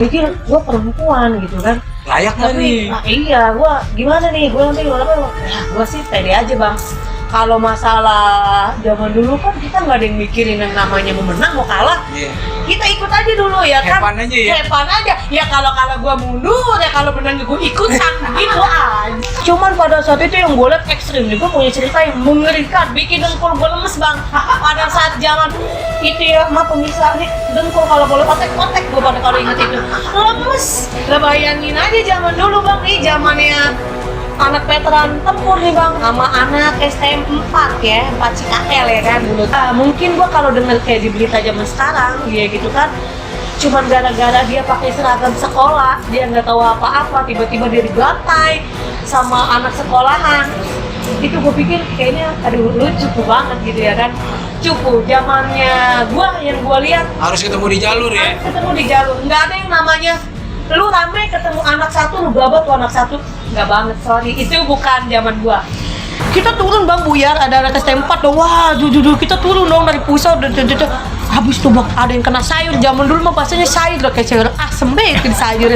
Pikir gue perempuan gitu kan. Layak nggak nih? Iya, gue gimana nih, gue nanti gimana? Ya gue sih pede aja bang. Kalau masalah zaman dulu kan kita nggak ada yang mikirin yang namanya mau menang mau kalah. Iya. Kita ikut aja dulu ya kan. Hepan aja ya. Hepan aja. Ya kalau gue mundur, ya kalau menang gue ikutan gitu aja. Cuman pada saat itu yang gue liat ekstrim nih, gue punya cerita yang mengerikan, bikin dengkul gue lemes bang. Pada saat zaman itu ya, pemirsa nih dengkul kalau boleh kotek-kotek gue pada kalau inget itu lemes. Lah bayangin aja zaman dulu bang, nih zamannya anak veteran tempur nih bang sama anak STM 4 ya, 4 CKL ya kan dulu. Mungkin gua kalau denger kayak di berita zaman sekarang dia gitu kan, cuman gara-gara dia pakai seragam sekolah, dia nggak tahu apa-apa, tiba-tiba dia dibantai sama anak sekolahan. Itu gue pikir kayaknya aduh lucu banget gitu ya kan. Cupu zamannya gua yang gua lihat Harus ketemu di jalur ya. ketemu di jalur, nggak ada yang namanya lu rame ketemu anak satu lu gabut tuh anak satu, nggak banget, sorry, itu bukan zaman gua. Kita turun bang buyar, ada anak STM 4 dong, wah jujur kita turun dong dari pusat, habis tuh bang ada yang kena sayur. Zaman dulu mah bahasanya sayur lah, kayak sayur asem bikin sayur.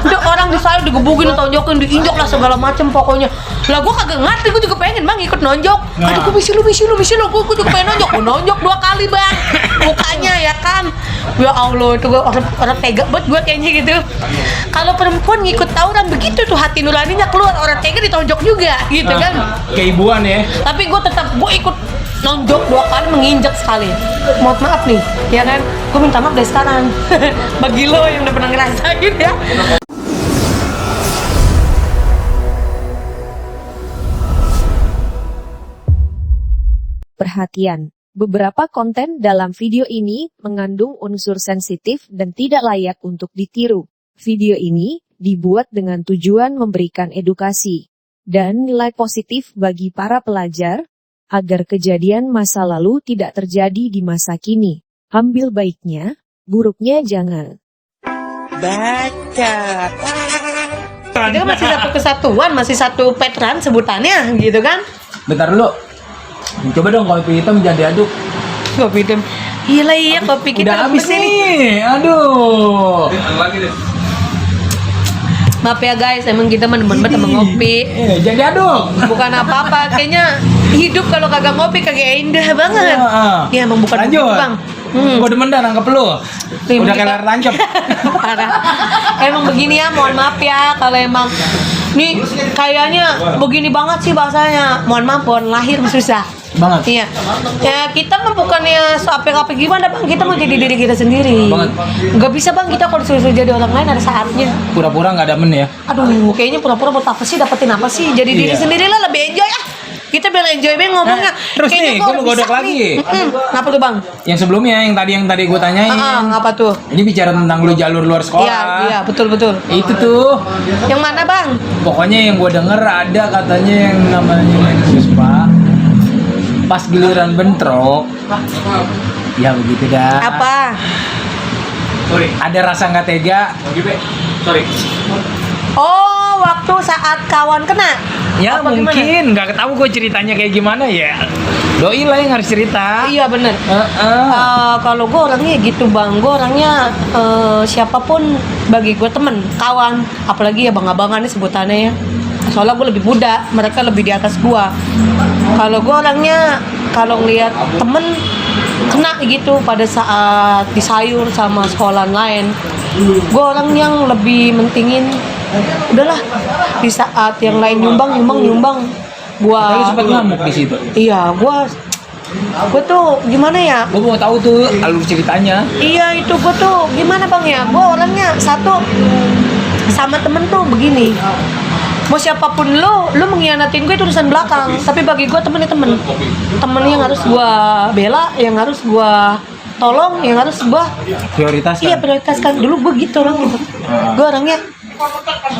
Udah orang di sayur digebukin, tonjokin, diinjok lah segala macem pokoknya. Lah gua kagak ngerti, gua juga pengen bang ikut nonjok. Aduh gua misi lu, gua juga pengen nonjok. Gua nonjok 2 kali bang mukanya ya kan. Ya Allah, itu gua orang tega banget gua kayaknya gitu. Kalau perempuan ngikut tawuran begitu tuh hati nuraninya keluar, orang tega ditonjok juga gitu kan. Keibuan ya. Tapi gue tetap ikut nonjok 2 kali, menginjak sekali. Mohon maaf nih, ya kan? Gue minta maaf dari sekarang. Bagi lo yang udah pernah ngerasain ya. Perhatian, beberapa konten dalam video ini mengandung unsur sensitif dan tidak layak untuk ditiru. Video ini dibuat dengan tujuan memberikan edukasi dan nilai positif bagi para pelajar, agar kejadian masa lalu tidak terjadi di masa kini. Ambil baiknya, buruknya jangan. Baca. Itu kan masih satu kesatuan, masih satu veteran sebutannya gitu kan. Bentar dulu. Coba dong kopi hitam jangan diaduk. Kopi hitam. Iya, kopi kita udah habis nih. Aduh. Lagi deh. Maaf ya guys, emang kita demen banget sama ngopi. Jangan diaduk. Bukan apa-apa, kayaknya hidup kalau kagak ngopi kagak indah banget. Ya emang bukan lanjut begitu, bang. Gue demen dah nangkep lu. Udah kayak layar tancap. Parah. Emang begini ya, mohon maaf ya kalau emang nih kayaknya begini banget sih bahasanya. Mohon maaf, pohon lahir susah Banget. Iya. Ya kita mah bukannya apa gimana bang, kita mau jadi diri kita sendiri. Banget. Gak bisa bang kita kalau disuruh jadi orang lain ada saatnya. Pura-pura nggak demen ya. Aduh, kayaknya pura-pura buat apa sih, dapetin apa sih? Jadi diri sendiri lah, lebih enjoy ah. Kita biar enjoy banget ngomongnya. Terus nih, gue mau godok lagi. Kenapa tuh bang? Yang sebelumnya, yang tadi gue tanyain. Apa tuh? Ini bicara tentang lu jalur luar sekolah. Iya, betul. Itu tuh. Yang mana bang? Pokoknya yang gue denger ada katanya yang namanya Puspa. Pas giliran bentrok. Ya begitu dah. Apa? Sorry. Ada rasa nggak tega. Sorry. Oh, waktu saat kawan kena. Ya apa mungkin nggak tahu gue ceritanya kayak gimana ya. Doi lah yang harus cerita. Iya bener. Kalau gue orangnya gitu bang, gue orangnya siapapun bagi gue temen, kawan, apalagi ya bang-abangan nih sebutannya ya. Soalnya gue lebih muda, mereka lebih di atas gue. Kalau gue orangnya kalau ngeliat temen kena gitu pada saat disayur sama sekolahan lain, gue orang yang lebih mentingin udahlah di saat yang lain nyumbang gua. Lu sempat ngamuk di situ. Iya, gua tuh gimana ya? Gue mau tahu tuh alur ceritanya. Iya itu gua tuh gimana bang ya? Gua orangnya satu sama temen tuh begini. Mau siapapun lu mengkhianatin gue itu urusan belakang. Tapi bagi gue temen yang harus gue bela, yang harus gue tolong, yang harus gue prioritaskan. Iya prioritaskan. Dulu gue gitu orang gitu. Gue orangnya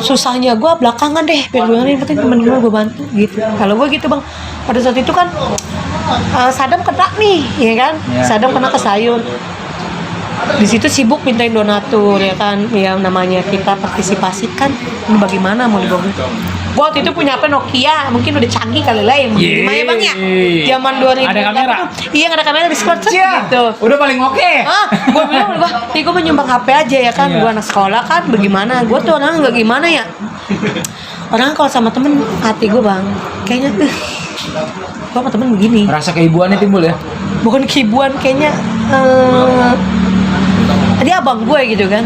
susahnya gue belakangan deh. Biar gue yang penting temen gue bantu gitu. Kalau gue gitu bang. Pada saat itu kan Sadam kena nih, ya kan? Ya. Sadam kena ke sayur. Di situ sibuk mintain donatur ya kan, yang namanya kita partisipasi kan, ini bagaimana mau dibawa Gua waktu itu punya HP Nokia, mungkin udah canggih kali lah yang gimana ya bang ya? Zaman 2000. Ada kamera? Iya ada kamera di screenshot gitu. Udah paling oke. Gue bilang, gue mau nyumbang HP aja ya kan, Iya. gue anak sekolah kan, bagaimana? Gue tuh orangnya nggak gimana ya. Orang kalau sama temen hati gue bang, kayaknya tuh, gue sama temen begini. Rasa keibuannya timbul ya. Bukan kibuan kayaknya. Dia abang gue gitu kan.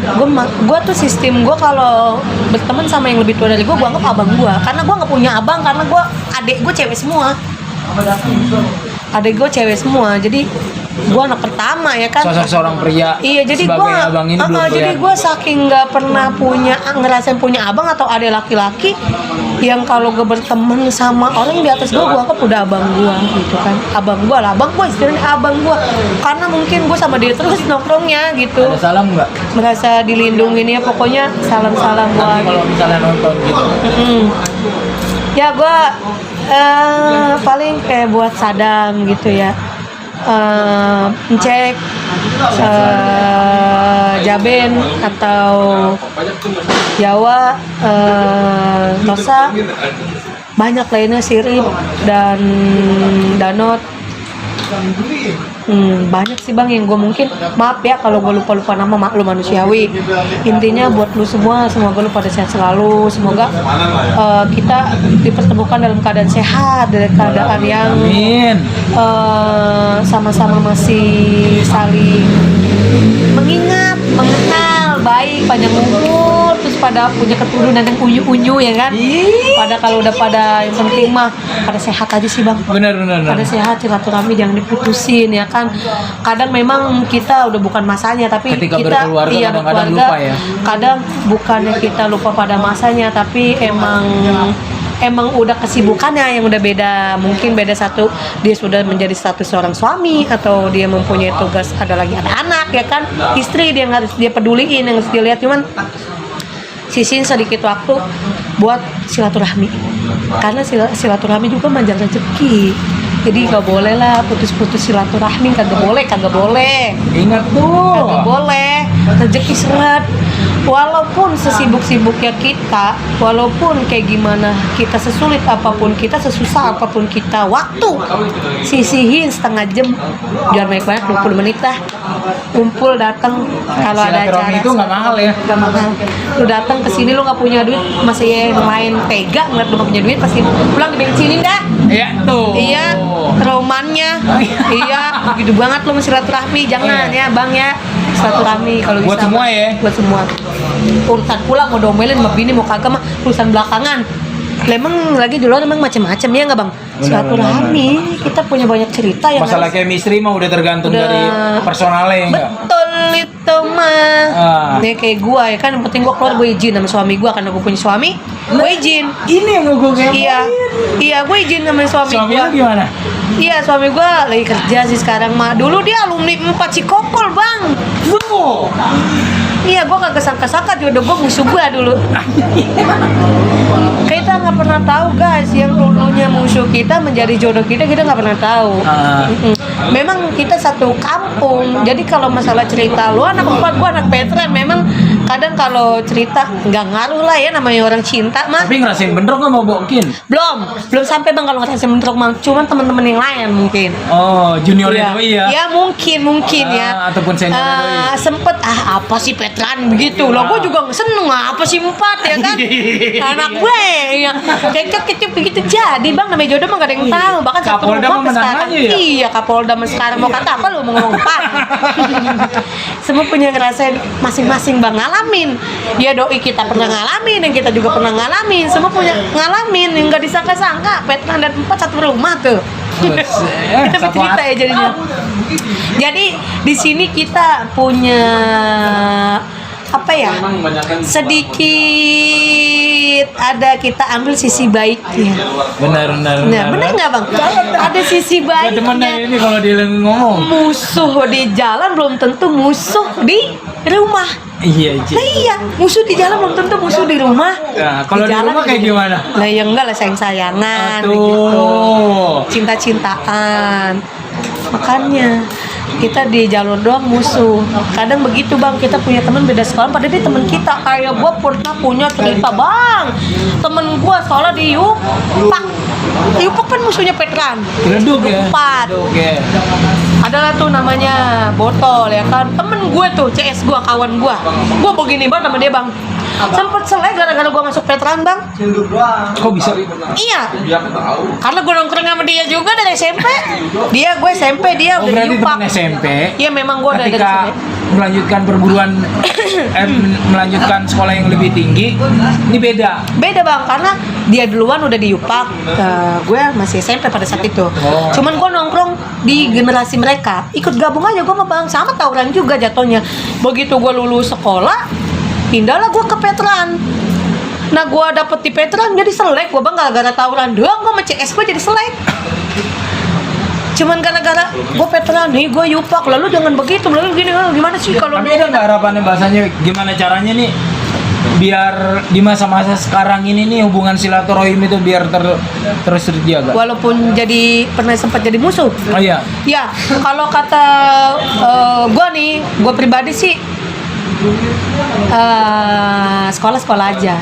Gue tuh sistem gue kalau berteman sama yang lebih tua dari gue anggap abang gue. Karena gue nggak punya abang, karena adik gue cewek semua. Adik gue cewek semua, jadi gue anak pertama ya kan. Sosok seorang pria. Iya, jadi sebagai gue, abang ini belum jadi kelihatan. gue saking nggak pernah ngerasain punya abang atau adik laki-laki yang kalau gue berteman sama orang di atas gue anggap udah abang gue gitu kan. Abang gue lah, abang gue istilahnya abang gue. Karena mungkin gue sama dia terus nongkrongnya gitu. Ada salam nggak? Merasa dilindungin ya, pokoknya salam-salam gue. Nanti kalau misalnya nonton gitu. Ya gue paling kayak buat Sadam gitu ya, cek Jaben atau Jawa, Tosa, banyak lainnya, Sirip dan Danot. Banyak sih bang yang gue mungkin, maaf ya kalau gue lupa nama, maklum manusiawi. Intinya buat lu semua, semoga lu pada sehat selalu, semoga kita dipertemukan dalam keadaan sehat, dalam keadaan yang Amin. sama-sama masih saling mengingat, mengenal baik, panjang umur, terus pada punya keturunan yang unyu-unyu ya kan. Pada kalau udah pada, yang penting mah pada sehat aja sih bang. Benar. Pada sehat, silaturahmi jangan diputusin ya kan. Kadang memang kita udah bukan masanya, tapi Ketika kita berkeluarga kadang-kadang lupa ya. Kadang bukannya kita lupa pada masanya, tapi emang udah kesibukannya yang udah beda. Mungkin beda, satu dia sudah menjadi status seorang suami, atau dia mempunyai tugas, ada lagi ada anak ya kan, istri dia yang harus dia peduliin, yang harus dia lihat. Cuman sisihin sedikit waktu buat silaturahmi, karena silaturahmi juga manjang rezeki. Jadi nggak boleh lah putus-putus silaturahmi, kagak boleh. Ingat tuh. Kagak boleh, rezeki seret. Walaupun sesibuk-sibuknya kita, walaupun kayak gimana kita, sesulit apapun kita, sesusah apapun kita, waktu sisihin setengah jam, jangan banyak-banyak, 20 menit lah, kumpul datang. Kalau ada Silaturahmi acara itu nggak mahal ya. Gak mahal. Lu datang ke sini lu nggak punya duit, masih main tega ngeliat lu nggak punya duit, pasti pulang dibensinin dah. Iya tuh. Iya, romannya. Iya, gitu banget lu silaturahmi. Jangan ya bang ya, silaturahmi kalau bisa. Buat semua ya. Buat semua. Urusan pulang mau domelin sama bini mau kagak mah urusan belakangan. Emang lagi di luar emang macam-macam ya nggak bang? Silaturahmi, kita punya banyak cerita yang Masalah harus- chemistry mah udah tergantung Udah. dari personalnya ya enggak? Betul itu mah. Nih kayak gua ya kan, yang penting gua keluar, gua izin sama suami gua, karena gua punya suami, gua izin. Ini yang gue kayak. Iya, gua izin sama suami Suami gua. lu gimana? Iya, suami gua lagi kerja sih sekarang mah. Dulu dia alumni 4 Cikokol, Bang. Iya, gua kagak sangka-sangka jodoh gua musuh gua dulu. Kita nggak pernah tahu guys, yang dulunya musuh kita menjadi jodoh kita nggak pernah tahu. Memang kita satu kampung, jadi kalau masalah cerita, lu anak 4, gua anak veteran, memang kadang kalau cerita nggak ngaruh lah ya, namanya orang cinta mah. Tapi ngerasain bentrok nggak mau bokin? Belum sampai bang kalau ngerasain bentrok mah, cuman teman-teman yang lain mungkin. Oh, juniornya doi ya? Ya mungkin ya. Ataupun seniornya doi. Sempet apa sih veteran begitu loh, gue juga seneng apa sih 4 ya kan. Anak gue yang kecap begitu jadi bang, namanya jodoh mah gak ada yang tahu. Bahkan satu Kapolda rumah mah menang sekarang. aja ya? Iya, Kapolda mah sekarang mau kata apa lu mau ngomong 4. Semua punya ngerasain masing-masing bang, ngalamin. Ya doi kita pernah ngalamin, yang kita juga pernah ngalamin. Semua punya ngalamin yang gak disangka-sangka, veteran dan 4 satu rumah tuh. Kita bercerita ya jadinya. Jadi di sini kita punya apa ya, sedikit ada, kita ambil sisi baiknya. Benar. Nah, benar nggak bang? Ada sisi Temennya baiknya. ini kalau dia ngomong. Musuh di jalan belum tentu musuh di rumah. Iya. Nah iya, musuh di jalan belum tentu musuh di rumah. Nah, kalau di jalan rumah kayak juga- gimana? Nah ya enggak lah, sayang-sayangan Aduh. gitu. Cinta-cintaan. Makanya kita di jalur doang musuh. Kadang begitu bang, kita punya teman beda sekolah, padahal dia teman kita. Kayak gue pernah punya cerita bang, temen gue sekolah di Yupak. Yupak kan musuhnya Petran. Geleduk ya. Empat. Oke. Adalah tuh namanya Botol ya kan. Temen gue tuh CS gue, kawan gue. Gue begini banget sama dia bang. Sempet selek gara-gara gue masuk Petran bang. Kok bisa? Iya. Karena gue nongkrong sama dia juga dari SMP. Gue SMP, dia Oh, udah berarti Yupak. teman SMP. Iya memang gue dari Ketika SMP. melanjutkan perguruan melanjutkan sekolah yang lebih tinggi, ini beda. Beda bang, karena dia duluan udah di Yupak, gue masih SMP pada saat itu. Cuman gue nongkrong di generasi mereka, ikut gabung aja gue sama bang, sama tawuran juga jatuhnya. Begitu gue lulus sekolah, pindahlah gue ke Petran. Nah gue dapet di Petran jadi selek, gue bang gara-gara tawuran doang gue sama CS gue jadi selek. Cuman gara-gara gue Petran nih, gue Yupak, lalu jangan begitu, lalu gini, gimana sih kalau Tapi ada nggak harapannya bahasanya gimana caranya nih biar di masa-masa sekarang ini nih hubungan silaturahim itu biar terus terjaga? walaupun pernah sempat jadi musuh. Oh iya. Ya, kalau kata gue pribadi sih sekolah aja,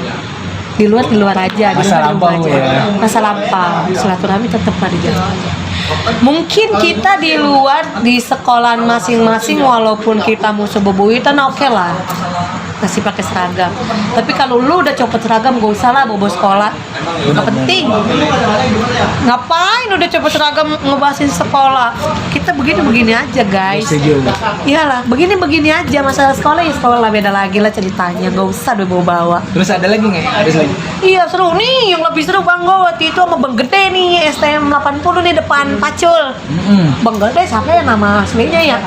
di luar aja, di Masa rumah lampau aja. ya. Masa lampau, silaturahmi tetap ada jalan. Mungkin kita di luar di sekolahan masing-masing walaupun kita musuh bebuyutan oke lah, masih pakai seragam. Tapi kalau lu udah copot seragam gak usah lah bobo sekolah, nggak penting. Ngapain udah copot seragam ngebahasin sekolah? Kita begini aja guys. Setuju. Iyalah, begini aja, masalah sekolah ya sekolah lah, beda lagi lah ceritanya, gak usah udah bawa-bawa. Terus ada lagi nggak? Ada lagi. Iya seru nih, yang lebih seru bang gue waktu itu sama Bang Gede nih, STM 80 nih depan Pacul. Bang Gede siapa ya nama aslinya ya?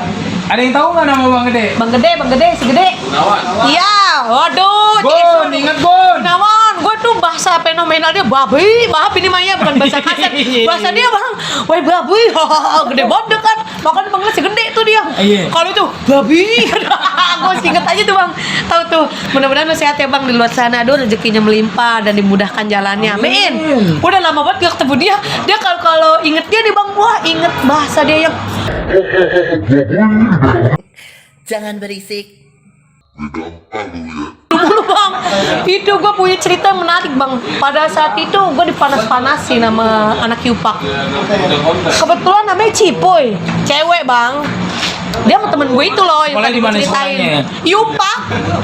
Ada yang tahu nggak nama Bang Gede? Bang Gede, si Gede. Iya, waduh. Gon, ingat Gon. Nawan, gue tuh bahasa fenomenal dia babi, maaf ini Maya bukan bahasa kasar. Bahasa dia bang, wah babi, gede banget kan. Makanya Bang Gede segede tuh dia. Iya. Kalau itu babi, gue inget aja tuh bang. Tahu tuh, mudah-mudahan lu sehat ya bang di luar sana. Aduh rezekinya melimpah dan dimudahkan jalannya. Amin. Udah lama banget gak ketemu dia. Dia kalau inget dia nih bang, wah inget bahasa dia yang Jangan berisik. dulu bang. Itu gue punya cerita yang menarik bang. Pada saat itu gue dipanas-panasin sama anak Yupak. Kebetulan namanya Cipoy, cewek bang. Dia sama temen gue itu loh yang Sekolah tadi di gue mana ceritain. sekolahnya? Yupak.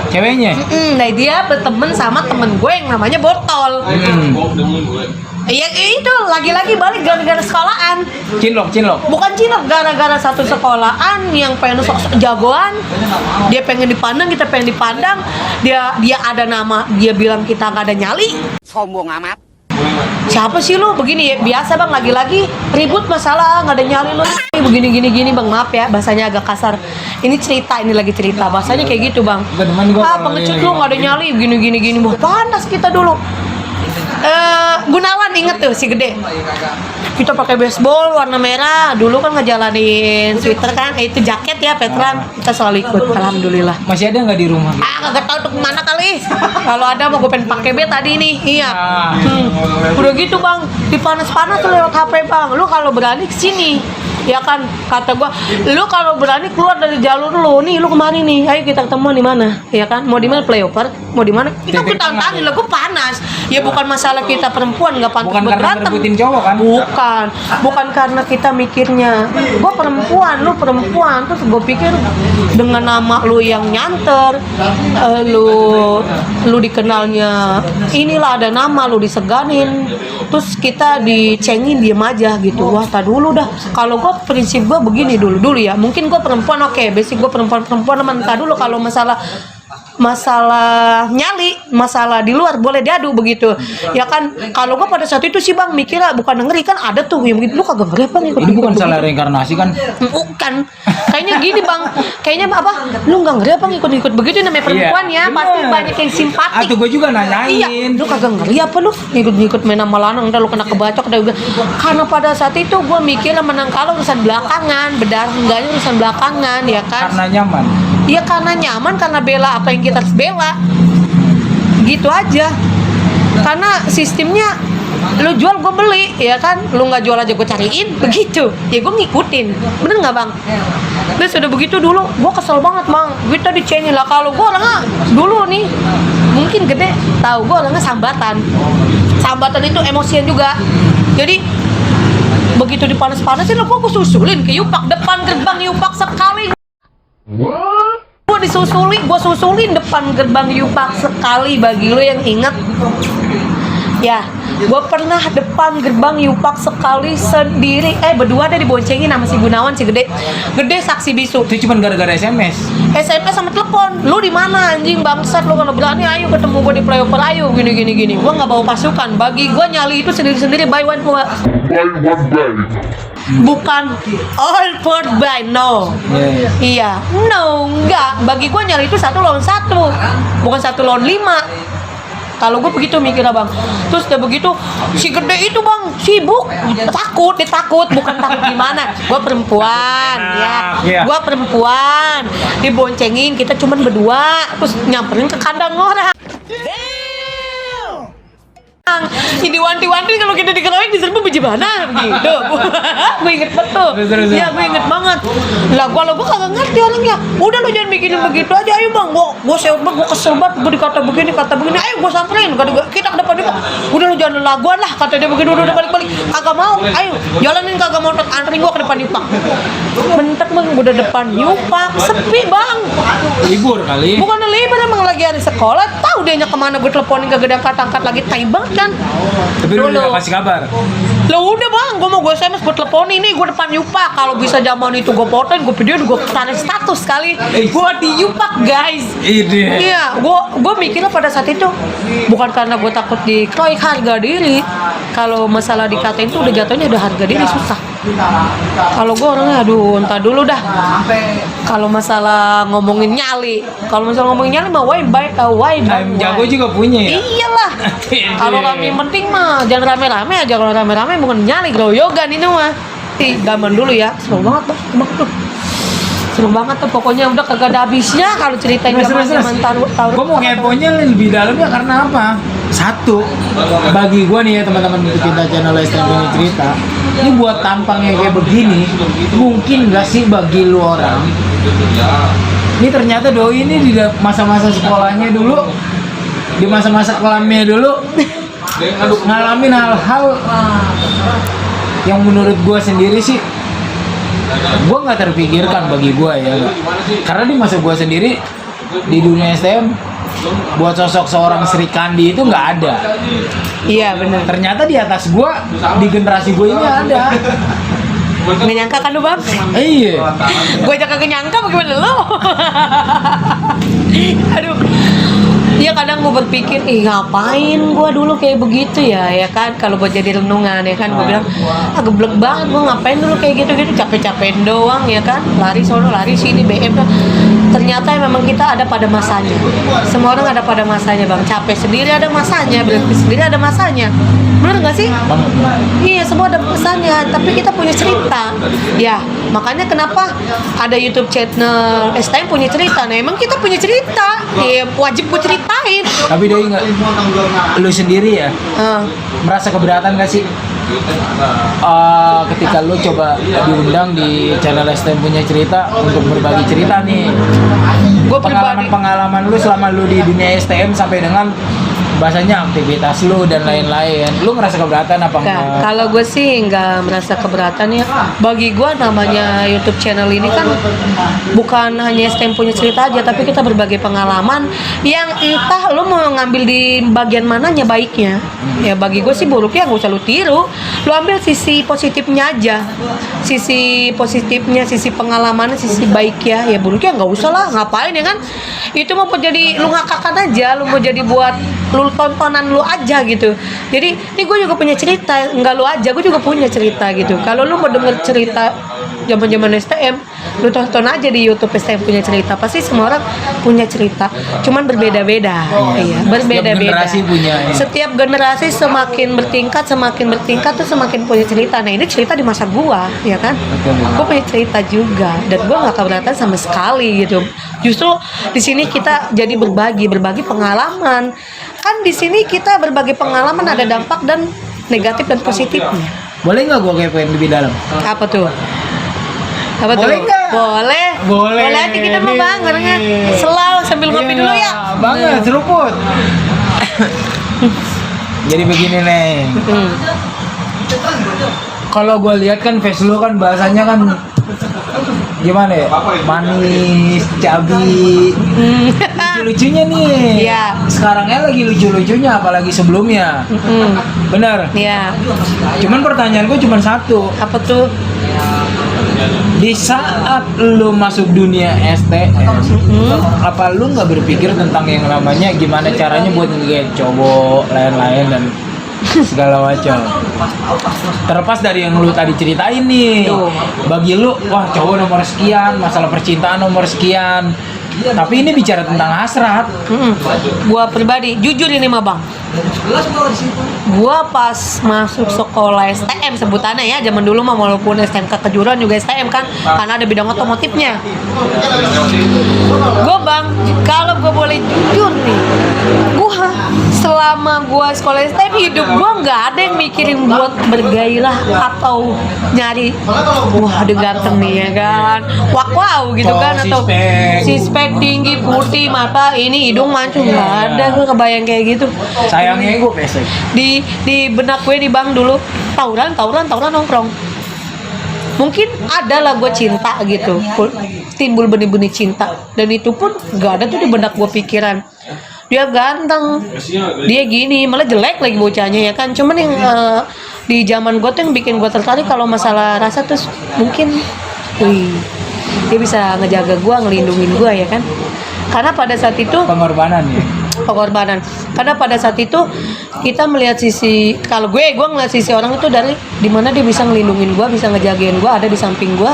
Ceweknya? Nah dia berteman sama temen gue yang namanya Botol. Ya itu lagi-lagi balik gara-gara sekolahan. Cinlok. Bukan cinlok, gara-gara satu sekolahan yang pengen sok jagoan. Dia pengen dipandang, kita pengen dipandang. Dia ada nama, dia bilang kita nggak ada nyali. Sombong amat. Siapa sih lu? Begini ya, biasa bang, lagi-lagi ribut masalah nggak ada nyali lu. Begini bang, maaf ya bahasanya agak kasar. Ini lagi cerita bahasanya kayak gitu bang. Teman gua kalau Pengecut ini. lu nggak ada nyali, gini. Wah panas kita dulu. Gunawan inget tuh si Gede. Kita pakai baseball warna merah. Dulu kan ngejalanin sweater kan, itu jaket ya Petran. Kita selalu ikut, alhamdulillah. Masih ada nggak di rumah? Kagak tahu tuh kemana kali. Kalau ada mau gue pengen pakai B tadi nih. Iya. Udah gitu bang, dipanas-panas tuh lewat HP bang. Lu kalau berani kesini, ya kan kata gua, lu kalau berani keluar dari jalur lu nih, lu kemari nih, ayo kita ketemu di mana, ya kan? Mau di mana playover? Mau di mana? Kita Titik bertahun-tahun tengah, lah, gua panas. Ya bukan masalah kita perempuan nggak pantas Bukan karena berantem. ngerebutin cowok kan? Bukan karena kita mikirnya, gua perempuan, lu perempuan, terus gua pikir dengan nama lu yang nyanter, lu dikenalnya, inilah ada nama lu diseganin, terus kita dicengin diem aja gitu. Wah, tak dulu dah. Kalau gue prinsip gue begini dulu ya. Mungkin gue perempuan oke, basic gue perempuan teman. Tak dulu kalau masalah nyali, masalah di luar boleh diadu begitu. Ya kan, kalau gue pada saat itu sih bang mikirnya bukan ngeri, kan ada tuh yang begitu. Lu kagak ngeri apa nih? Ini bukan salah reinkarnasi kan? Bukan. Kayaknya gini bang, kayaknya apa? Lu nggak ngeri apa ngikut-ngikut begitu, namanya perempuan ya, pasti bener. banyak yang simpatik. Atau gue juga nanyain. Iya, lu kagak ngeri apa lu ngikut-ngikut main sama lanang, udah lu kena kebacok dah juga. Karena pada saat itu gue mikirnya menang kalah urusan belakangan, berdarah enggaknya urusan belakangan, ya kan? Karena nyaman. Iya karena nyaman, karena bela apa yang kita harus bela, gitu aja. Karena sistemnya lu jual gue beli, ya kan? Lu nggak jual aja gue cariin, begitu. Ya gue ngikutin, bener nggak bang? Terus udah begitu dulu, gue kesel banget bang. Kita dicengin lah, kalau gue orangnya dulu nih, mungkin gede, tahu gue orangnya sambatan. Sambatan itu emosian juga. Jadi begitu dipanas-panasin, lo gue susulin ke Yupak, depan gerbang Yupak sekali. Gue susulin depan gerbang Yupak sekali. Bagi lo yang inget, ya, gue pernah depan gerbang Yupak sekali sendiri. Berdua ada diboncengin sama si Gunawan, si Gede saksi bisu. Itu cuma gara-gara SMS sama telepon. Lu di mana anjing bangsat, lu kalau berani ayo ketemu gue di flyover, ayo gini. Gue nggak bawa pasukan. Bagi gue nyali itu sendiri buy one buy. Bukan all for buy, no. Iya, no, enggak. Bagi gue nyali itu 1 lawan 1, bukan 1 lawan 5. Kalau gue begitu mikir bang. Terus udah begitu si Gede itu bang sibuk, dia takut, bukan takut gimana. Gue perempuan, ya. Gue perempuan, diboncengin, kita cuman berdua, terus nyamperin ke kandang orang. Ini wanti-wanti kalau kita dikeroyok diserbu bagaimana begitu. Gue inget betul. Ya gue inget banget. Lah kalau gue kagak ngerti orangnya. Udah lo jangan bikin begitu aja, ayo bang. Gue sewot banget, gue kesel banget. Gue dikata begini. Ayo gue samperin. Kita ke depan dia. Udah lo jangan laguan lah. Kata dia begitu, udah balik. Kagak mau. Ayo jalanin, kagak mau anterin gue ke depan Yupak. Bentar bang, udah depan Yupak sepi bang. libur kali. Bukan libur, emang lagi hari sekolah. Tahu dianya kemana, gue teleponin kagak angkat lagi, tai banget kan. Tapi lu udah kasih kabar. Lo udah bang, gue mau gue SMS, gue teleponin nih, gue depan Yupak. Kalau bisa zaman itu gue fotoin, gue video, gue tarik status kali. Gue di Yupak guys. Iya, gue mikirnya pada saat itu bukan karena gue takut dikeroyok, harga diri. Kalau masalah dikatain tuh udah jatuhnya udah harga diri susah. Kalau gue orangnya aduh entah dulu dah. Kalau masalah ngomongin nyali mah why Jago juga punya ya. Iyalah. Kalau kami penting mah jangan rame-rame aja. Kalau rame-rame bukan nyali, groyogan itu mah. Zaman dulu ya, seru banget tuh. Seru banget tuh, pokoknya udah kagak ada habisnya kalau ceritain zaman taruh. Gue mau ngeponya lebih dalamnya karena apa? Satu, bagi gue nih ya teman-teman kita channel STM Punya Cerita, ini buat tampangnya kayak begini, mungkin gak sih bagi lu orang? Ini ternyata doi ini di masa-masa sekolahnya dulu, di masa-masa kelamnya dulu, ngalamin hal-hal yang menurut gue sendiri sih, gue nggak terpikirkan bagi gue ya, karena di masa gue sendiri di dunia STM, buat sosok seorang Sri Kandi itu nggak ada. Iya benar. Ternyata di atas gue, di generasi gue ini ada. Nggak nyangka kan lu bang? Iya. Gue aja kagak nyangka, bagaimana lo? Aduh. Iya kadang gue berpikir, ngapain gue dulu kayak begitu ya kan, kalau buat jadi renungan ya kan, gue bilang, geblek banget gue ngapain dulu kayak gitu, capek-capekin doang ya kan, lari sono, lari sini, BM. Ternyata memang kita ada pada masanya, semua orang ada pada masanya bang, capek sendiri ada masanya, berhenti sendiri ada masanya, bener nggak sih? Iya semua ada masanya, tapi kita punya cerita, ya makanya kenapa ada YouTube channel STM Punya Cerita. Nah emang kita punya cerita, ya wajib gue ceritain. Tapi doi nggak, lu sendiri ya merasa keberatan nggak sih ketika lu coba diundang di channel STM Punya Cerita untuk berbagi cerita nih, pengalaman lu selama lu di dunia STM sampai dengan bahasanya aktivitas lu dan lain-lain, lu merasa keberatan apa enggak? Kalau gue sih nggak merasa keberatan ya. Bagi gue namanya YouTube channel ini kan bukan hanya STM Punya Cerita aja, tapi kita berbagi pengalaman yang entah lu mau ngambil di bagian mananya baiknya. Ya bagi gue sih buruknya nggak usah lu tiru, lu ambil sisi positifnya aja, sisi positifnya, sisi pengalamannya, sisi baiknya. Ya buruknya nggak usah lah, ngapain ya kan? Itu mau jadi lu ngakakan aja, lu mau jadi buat lu tontonan lu aja gitu. Jadi ini gue juga punya cerita, enggak lu aja, gue juga punya cerita gitu. Kalau lu mau denger cerita zaman-zaman STM, lu tonton aja di YouTube STM Punya Cerita. Pasti semua orang punya cerita, cuman berbeda-beda. Iya, berbeda-beda. Setiap generasi semakin bertingkat tuh semakin punya cerita. Nah ini cerita di masa gua, ya kan? Gua punya cerita juga, dan gua nggak keberatan sama sekali gitu. Justru di sini kita jadi berbagi pengalaman. Kan di sini kita berbagi pengalaman, ada dampak dan negatif dan positifnya. Boleh nggak gue kepoin lebih dalam? Apa tuh? Apa Boleh tuh? nggak? Boleh. Boleh. Boleh aja kita mau Nih. bang, karena selalu sambil ngopi dulu ya. Banget, seruput. Jadi begini nih. Hmm. Kalau gue lihat kan face lu kan bahasanya kan gimana ya? Manis, cabi, lucu-lucunya nih. Iya. Sekarangnya lagi lucu-lucunya, apalagi sebelumnya. Bener. Iya. Cuman pertanyaan gue cuma satu. Apa tuh? Di saat lu masuk dunia STM, apa lu nggak berpikir tentang yang namanya gimana caranya buat ngeliat cowok lain-lain dan segala macam? Terlepas dari yang lu tadi ceritain nih, bagi lu, wah cowok nomor sekian, masalah percintaan nomor sekian. Tapi ini bicara tentang hasrat. Gua pribadi, jujur ini mah bang. Gua pas masuk sekolah STM sebutannya ya, zaman dulu mah walaupun STMK kejuruan juga STM kan, karena ada bidang otomotifnya. Gua bang, kalau gua boleh jujur nih, gua selama gua sekolah STM hidup gua nggak ada yang mikirin buat bergairah atau nyari, wah ada ganteng nih ya kan, wow gitu kan, atau sispek tinggi putih mata ini hidung mancung, nggak ada gue kebayang kayak gitu. Sayangnya gue pesek. Di benak gue di bang dulu tawuran nongkrong, mungkin ada lah gue cinta gitu, timbul benih-benih cinta, dan itu pun nggak ada tuh di benak gue pikiran dia ganteng, dia gini, malah jelek lagi bocahnya ya kan. Cuman yang di zaman gue tuh yang bikin gue tertarik kalau masalah rasa tuh mungkin, wih, dia bisa ngejaga gue, ngelindungin gue ya kan. Karena pada saat itu Pengorbanan ya. karena pada saat itu kita melihat sisi, kalau gue ngeliat sisi orang itu dari dimana dia bisa ngelindungin gue, bisa ngejagain gue, ada di samping gue,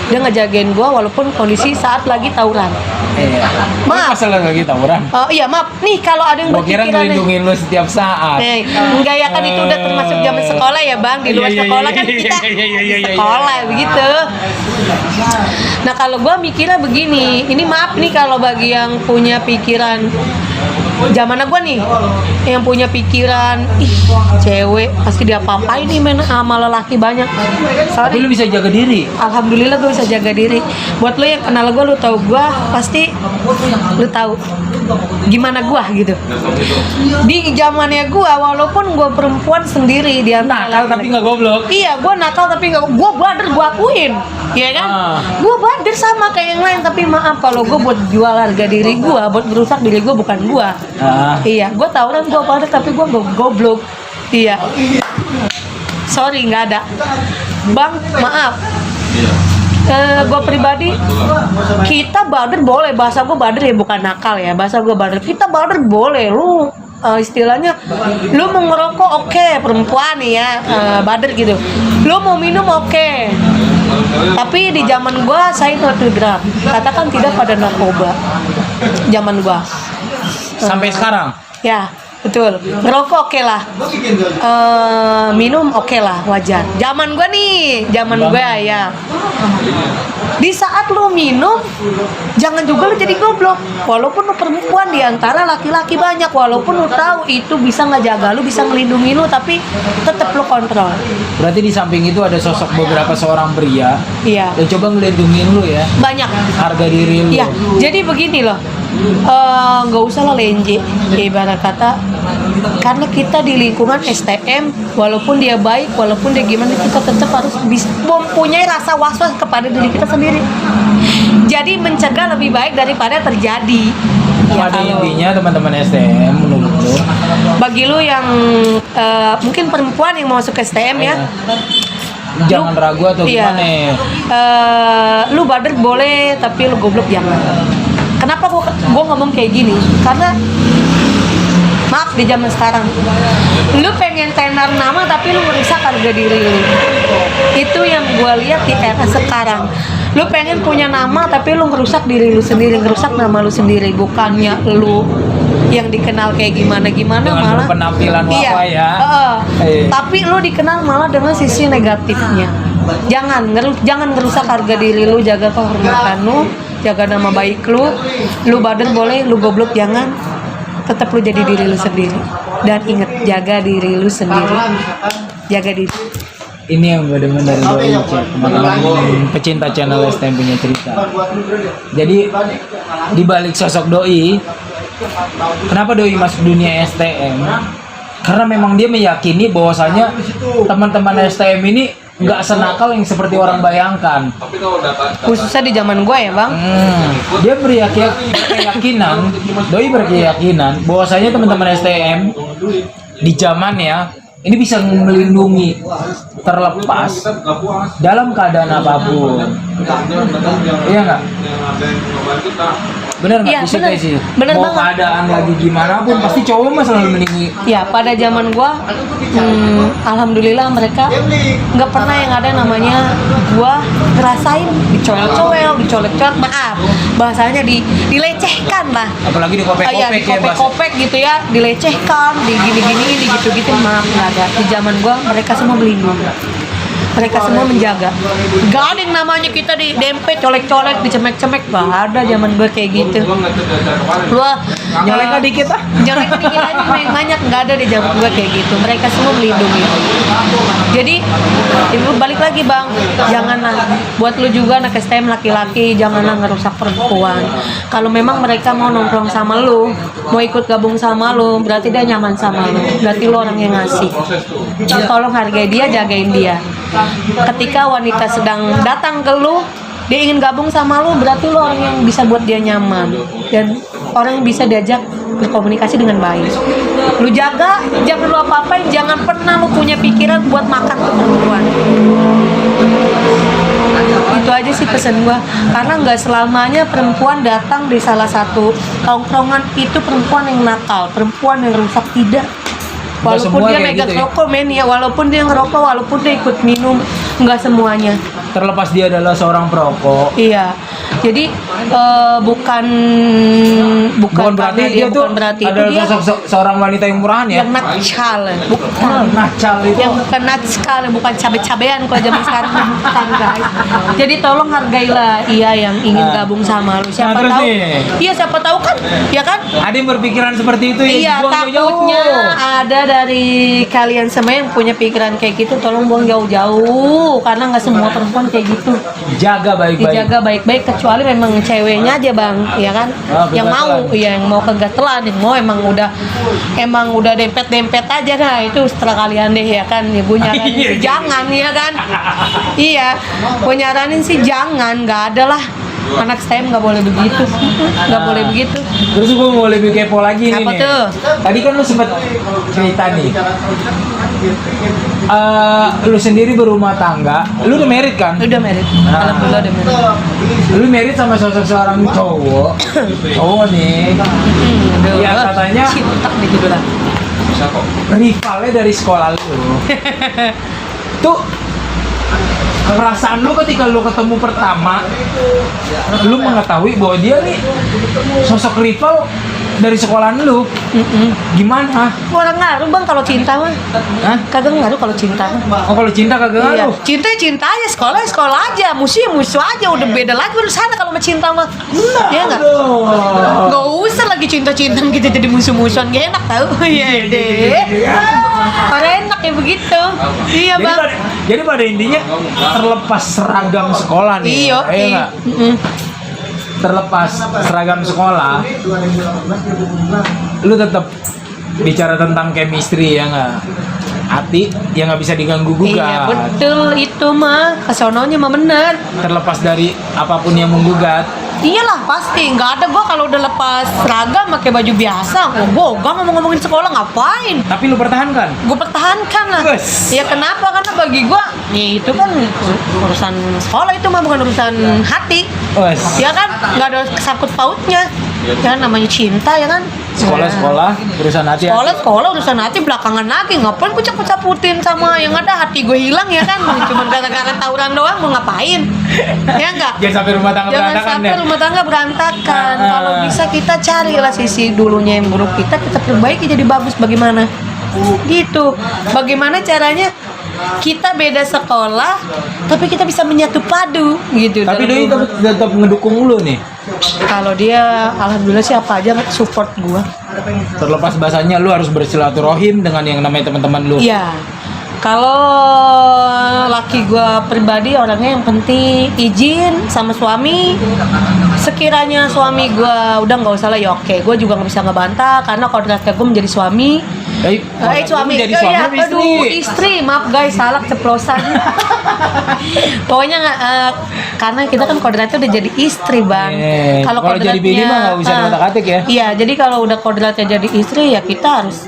dia ngejagain gue walaupun kondisi saat lagi tawuran. Maaf. Masalah lagi tawuran. Iya maaf nih kalau ada yang Gua kira berpikiran ngelindungin lu setiap saat. enggak ya kan, itu udah termasuk zaman sekolah ya bang, di luar sekolah kan kita sekolah begitu. Nah kalau gue mikirnya begini, ini maaf nih kalau bagi yang punya pikiran zaman gue nih, yang punya pikiran ih cewek pasti diapa-apain nih men sama lelaki banyak. Tapi lu bisa jaga diri. Alhamdulillah gue bisa jaga diri. Buat lo yang kenal gue, lo tahu gue, pasti lo tahu gimana gue gitu. Di zamannya gue, walaupun gue perempuan sendiri di antara Nakal tapi nggak goblok. iya, gue nakal tapi nggak, gue bader, gue akuin, ya kan? Gue bader sama kayak yang lain, tapi maaf kalau gue buat jual harga diri gue, buat merusak diri gue, bukan gue. Iya, gue tawuran, gue bader, tapi gue nggak goblok. Iya. Sorry, nggak ada. Bang, maaf. Gue pribadi, kita bader boleh, bahasa gue bader ya, bukan nakal ya, bahasa gue bader. Kita bader boleh, lu istilahnya lu mau ngerokok oke, perempuan nih ya, bader gitu. Lu mau minum oke. Tapi di zaman gua saya itu gram, katakan tidak pada narkoba. Zaman gua. Sampai sekarang. Ya, betul. Ngerokok oke lah. Minum oke lah, wajar. Zaman gua nih, zaman gua ya. Di saat lu minum, jangan juga lu jadi goblok. Walaupun lu perempuan di antara laki-laki banyak, walaupun lu tahu itu bisa ngejaga lu, bisa ngelindungi lu, tapi tetap lu kontrol. Berarti di samping itu ada sosok beberapa seorang pria Iya. yang coba ngelindungin lu ya. Banyak. Harga diri lu. Iya. Jadi begini loh. Nggak usah lah lenje, ibarat kata, karena kita di lingkungan STM, walaupun dia baik, walaupun dia gimana, kita tetap harus mempunyai rasa was-was kepada diri kita sendiri. Jadi mencegah lebih baik daripada terjadi. Ya, Pada kalau intinya teman-teman STM menurut lu, bagi lu yang mungkin perempuan yang mau masuk ke STM ya, jangan ragu atau iya. gimana. Lu bader boleh, tapi lu goblok jangan. Kenapa gua ngomong kayak gini? Karena maaf, di zaman sekarang lu pengen tenar nama tapi lu merusak harga diri lu. Itu yang gua lihat di era sekarang. Lu pengen punya nama tapi lu ngerusak diri lu sendiri, ngerusak nama lu sendiri. Bukannya lu yang dikenal kayak gimana-gimana, Dengan malah berpenampilan iya, apa ya. tapi lu dikenal malah dengan sisi negatifnya. Jangan ngerusak harga diri lu, jaga kehormatan lu, jaga nama baik lu. Lu badan boleh, lu goblok jangan. Tetap lu jadi diri lu sendiri. Dan ingat, jaga diri lu sendiri. Jaga diri. Ini yang benar-benar doi cek teman-teman pecinta channel STM punya cerita. Jadi di balik sosok doi, kenapa doi masuk dunia STM? Karena memang dia meyakini bahwasanya teman-teman STM ini nggak senakal yang seperti orang bayangkan. Khususnya di zaman gue ya bang. Dia berkeyakinan, doi berkeyakinan bahwasanya teman-teman STM di zaman ya ini bisa melindungi terlepas dalam keadaan apapun. Iya nggak? Bener nggak? Iya, Bisa bener. kayak sih. Bener Mau banget. keadaan lagi gimana pun pasti cowok mah selalu melindungi. Ya pada zaman gua, alhamdulillah mereka nggak pernah yang ada namanya gua ngerasain dicoel-coel, dicolek-colek, maaf bahasanya dilecehkan lah. Apalagi di kopek-kopek Iya, di ya, Bas. kopek-kopek gitu ya, dilecehkan, digini-gini, di gitu-gitu, maaf nggak ada. Di zaman gua mereka semua melindungi. Mereka semua menjaga. Gak ada yang namanya kita di dempet, colek-colek, dicemek-cemek. Gak ada zaman gue kayak gitu. Gua Nyolek dikit ah. Nyolek dikit aja banyak. Gak ada di zaman gue kayak gitu. Mereka semua melindungi. Jadi ibu balik lagi bang, janganlah buat lu juga anak STM laki-laki, janganlah ngerusak perempuan. Kalau memang mereka mau nongkrong sama lu, mau ikut gabung sama lu, berarti dia nyaman sama lu. Berarti lu orang yang ngasih. Tolong hargai dia, jagain dia. Ketika wanita sedang datang ke lu, dia ingin gabung sama lu, berarti lu orang yang bisa buat dia nyaman dan orang yang bisa diajak berkomunikasi dengan baik. Lu jaga, jangan lu apa-apain, jangan pernah lu punya pikiran buat makan tuh perempuan. Itu aja sih pesan gua, karena nggak selamanya perempuan datang di salah satu tongkrongan itu perempuan yang nakal, perempuan yang rusak, tidak. Walaupun semua dia kayak megang gitu ya? rokok men ya, walaupun dia ngerokok, walaupun dia ikut minum, nggak semuanya. Terlepas dia adalah seorang perokok. Iya, jadi bukan Berarti karena dia tuh bukan berarti itu adalah dia sosok seorang wanita yang murahan ya. yang natskal, bukan. Nacal itu. Yang bukan natskal, bukan cabe-cabean kalau zaman sekarang, bukan guys. Jadi tolong hargailah ia yang ingin gabung sama lu. Siapa terus tahu? nih. Iya, siapa tahu kan? Ya kan? Ada yang berpikiran seperti itu ya. Iya, dibuang takutnya jauh-jauh. ada dari kalian semua yang punya pikiran kayak gitu, tolong buang jauh-jauh, karena nggak semua perempuan kayak gitu. Jaga baik-baik. Dijaga baik-baik, kecuali memang ceweknya aja bang, ya kan? Yang mau, ya yang mau kegatelan, yang mau emang udah dempet aja, nah itu setelah kalian deh ya kan. Ya gue nyaranin sih jangan, ya kan? Iya, gue nyaranin sih jangan, nggak ada lah. Anak STM nggak boleh begitu, nggak boleh begitu. Terus gue mau lebih kepo lagi nih. Apa nih. tuh? Tadi kan lu sempet cerita nih. Lu sendiri berumah tangga, lu udah married kan? Udah married, alhamdulillah udah married. Lu married sama sosok seorang cowok nih. Ya katanya cinta gitu lah. rivalnya dari sekolah lu. Tuh perasaan lu ketika lu ketemu pertama, lu mengetahui bahwa dia nih sosok rival dari sekolahan lu. Gimana? Orang ngaruh bang kalau cinta mah. Hah? Kagak ngaruh kalau cinta mah. Oh, kalau cinta kagak Iya. ngaruh. Cinta ya cinta aja, sekolah ya sekolah aja, musuh ya musuh aja, udah beda lagi udah sana kalau sama cinta mah. Iya enggak? Gak usah lagi cinta-cinta kita jadi musuh-musuhan, gak enak tau. Iya deh. Orang enak ya begitu. Iya bang. Jadi pada intinya terlepas seragam sekolah nih. Iya. Nggak? Terlepas seragam sekolah, lu tetap bicara tentang chemistry ya nggak? Hati yang nggak bisa diganggu gugat. Iya betul itu mah, kesononya mah bener. Terlepas dari apapun yang menggugat. Iyalah pasti, nggak ada gua kalau udah lepas seragam pakai baju biasa, gua ngomong-ngomongin sekolah ngapain? Tapi lu pertahankan. Gue pertahankan lah. Wes. Ya kenapa? Karena bagi gue, nih itu kan urusan sekolah, itu mah bukan urusan hati. Wes. Ya kan, nggak ada kesangkut pautnya. Ya namanya cinta ya kan. Sekolah urusan hati. Sekolah urusan hati belakangan lagi. Ngapain gue campur-campurin sama yang ada, hati gue hilang ya kan. Cuma gara-gara tawuran doang mau ngapain? Ya enggak. Jangan sampai rumah tangga Jangan berantakan sampai ya. rumah tangga berantakan. Kalau bisa kita carilah sisi dulunya yang buruk kita perbaiki jadi bagus. Bagaimana? Gitu. Bagaimana caranya kita beda sekolah tapi kita bisa menyatu padu gitu. Tapi dalam doi rumah. tetap ngedukung lu nih. Kalau dia alhamdulillah sih apa aja support gua. Terlepas bahasanya lu harus bersilaturahim dengan yang namanya teman-teman lu. Iya. Kalau laki gua pribadi orangnya yang penting izin sama suami. Sekiranya suami gua udah nggak usah lah ya oke. Gua juga nggak bisa ngebantah karena kodratnya gua menjadi suami. Suami jadi suami iya, apa aduh, istri. Maaf guys, salah ceplosan. Pokoknya karena kita kan kodratnya udah jadi istri bang. Kalau jadi bini mah nggak bisa ngotak-atik ya. Iya, jadi kalau udah kodratnya jadi istri ya kita harus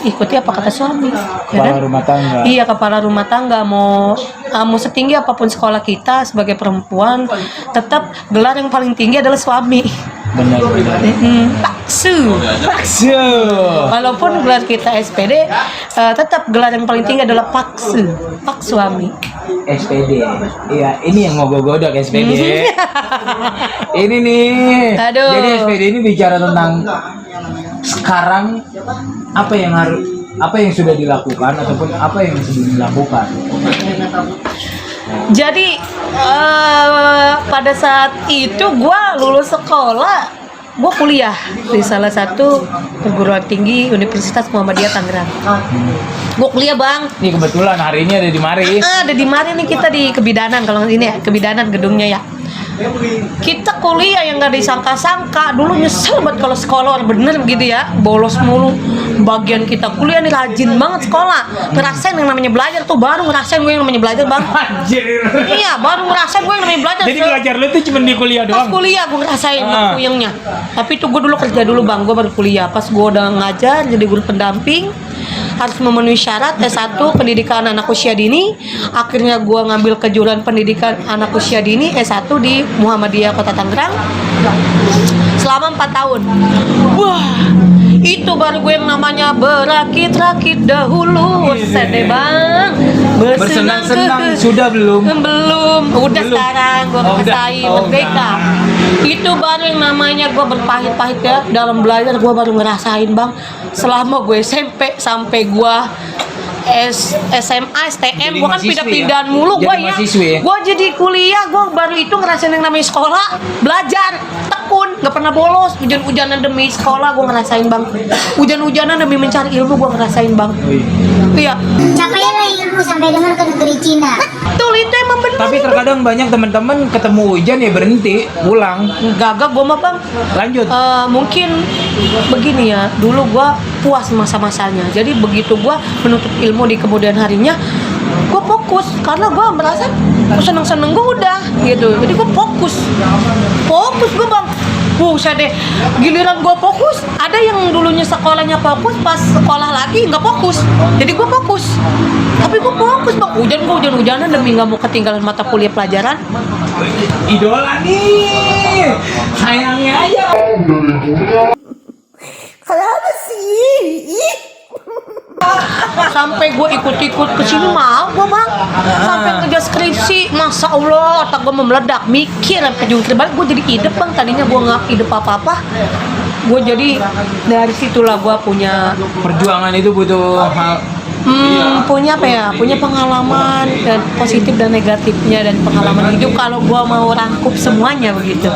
ikuti apa kata suami. Kepala rumah tangga. Iya, kepala rumah tangga. Mau setinggi apapun sekolah kita sebagai perempuan, tetap gelar yang paling tinggi adalah suami. Benar. Paksu. Walaupun gelar kita SPD, tetap gelar yang paling tinggi adalah paksu. Pak suami. SPD. Iya, ini yang mau gue godok SPD. Ini nih. Aduh. Jadi SPD ini bicara tentang sekarang apa yang sudah dilakukan ataupun apa yang sedang dilakukan. Jadi pada saat itu gue lulus sekolah, gue kuliah di salah satu perguruan tinggi Universitas Muhammadiyah Tangerang. Gue kuliah bang. Nih kebetulan hari ini ada di Mari. Ada di Mari nih kita di Kebidanan, kalau ini ya Kebidanan gedungnya ya. Kita kuliah yang gak disangka-sangka. Dulu nyesel banget kalau sekolah bener gitu ya, bolos mulu. Bagian kita kuliah nih rajin banget sekolah. Ngerasain yang namanya belajar tuh, baru ngerasain gue yang namanya belajar bang. Anjir. Iya, baru ngerasain gue yang namanya belajar. Jadi belajar lu tuh cuma di kuliah Pas doang. kuliah gue ngerasain puyengnya. Tapi itu gue dulu kerja dulu bang, gue baru kuliah. Pas gue udah ngajar jadi guru pendamping, harus memenuhi syarat S1 pendidikan anak usia dini. Akhirnya gue ngambil kejuruan pendidikan anak usia dini S1 di Muhammadiyah Kota Tangerang selama 4 tahun. Wah, itu baru gue yang namanya berakit-rakit dahulu. Sedih bang. Bersenang-senang sudah belum? Belum, udah Belum. sekarang gue ngerasain merdeka. Itu baru yang namanya gue berpahit-pahit ya dalam belajar. Gue baru ngerasain bang, selama gue SMP sampai gue SMA, STM, gue kan pindah-pindahan mulu gue ya. Gue jadi kuliah, gue baru itu ngerasain yang namanya sekolah, belajar, tekun, nggak pernah bolos. Hujan-hujanan demi sekolah gue ngerasain bang. Hujan-hujanan demi mencari ilmu gue ngerasain bang. Iya. Capailah ilmu sampai dengar ke negeri Cina. Betul, itu emang benar. Tapi terkadang banyak teman-teman ketemu hujan ya berhenti, pulang. Gagak gue mah bang. Lanjut. Mungkin begini ya, dulu gue puas masa-masanya. Jadi begitu gue menuntut ilmu di kemudian harinya, gue fokus karena gue merasa seneng-seneng gue udah gitu. Jadi gue fokus gue bang. Buset deh, giliran gue fokus, ada yang dulunya sekolahnya fokus, pas sekolah lagi nggak fokus. Jadi gue fokus, tapi gue fokus bang. Hujan-hujanan demi nggak mau ketinggalan mata kuliah pelajaran. Idola nih, sayangnya aja. Kenapa sih? Sampai gue ikut-ikut ke sini mau gue bang, sampai kerja skripsi, masya Allah otak gue meledak, mikir sampai jungkir balik. Gue jadi hidup bang, tadinya gue nggak hidup apa-apa, gue jadi dari situlah gue punya Perjuangan itu butuh hal. punya apa ya, punya pengalaman dan positif dan negatifnya dan pengalaman hidup kalau gue mau rangkup semuanya begitu.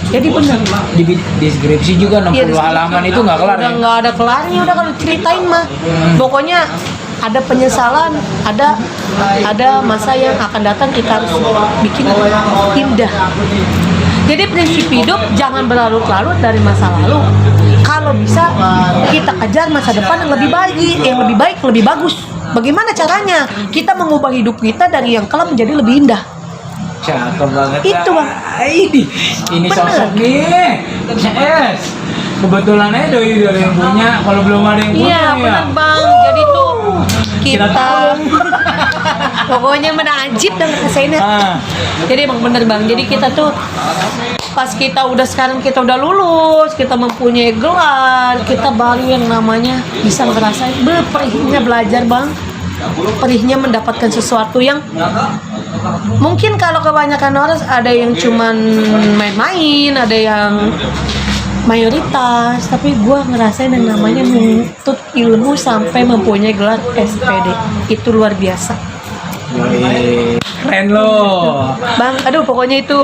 Jadi benar. Di deskripsi juga 60 Iya, halaman itu nggak kelar. Udah Ya? nggak ada kelarnya, udah kalau ceritain mah. Pokoknya ada penyesalan, ada masa yang akan datang, kita harus bikin indah. Jadi prinsip hidup jangan berlarut-larut dari masa lalu. Kalau bisa kita kejar masa depan yang lebih baik, lebih bagus. Bagaimana caranya? Kita mengubah hidup kita dari yang kelam menjadi lebih indah. Cakep banget. Itu, Bang. Ini Bener. sosok nih. CS. Kebetulan aja doi yang punya. Kalau belum ada yang punya Iya, ya. benar bang. Jadi tuh Kita kita pokoknya menajib dan ngerasainnya. Jadi emang bener bang. Jadi kita tuh pas sekarang kita udah lulus, kita mempunyai gelar, kita baru yang namanya bisa ngerasain perihnya belajar bang. Perihnya mendapatkan sesuatu yang mungkin kalau kebanyakan orang ada yang cuman main-main, ada yang mayoritas, tapi gue ngerasain yang namanya menuntut ilmu sampai mempunyai gelar SPD. Itu luar biasa. Keren lo. Bang, aduh pokoknya itu